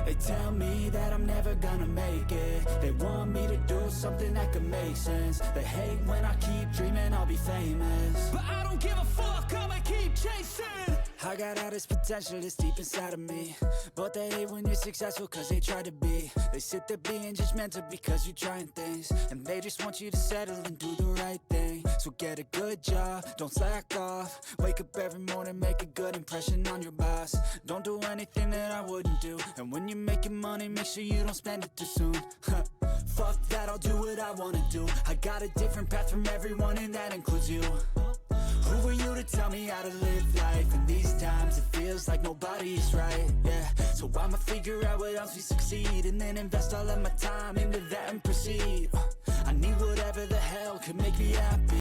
They tell me that I'm never gonna make it. They want me to do something that could make sense. They hate when I keep dreaming I'll be famous, but I don't give a fuck, I'ma keep chasing. I got all this potential that's deep inside of me, but they hate when you're successful cause they try to be. They sit there being judgmental because you're trying things, and they just want you to settle and do the right thing. So get a good job, don't slack off. Wake up every morning, make a good impression on your boss. Don't do anything that I wouldn't do, and when you're making money, make sure you don't spend it too soon. Fuck that, I'll do what I wanna do. I got a different path from everyone, and that includes you. Who are you to tell me how to live life? In these times it feels like nobody is right, yeah. So I'ma figure out what else we succeed, and then invest all of my time into that and proceed. I need whatever the hell could make me happy.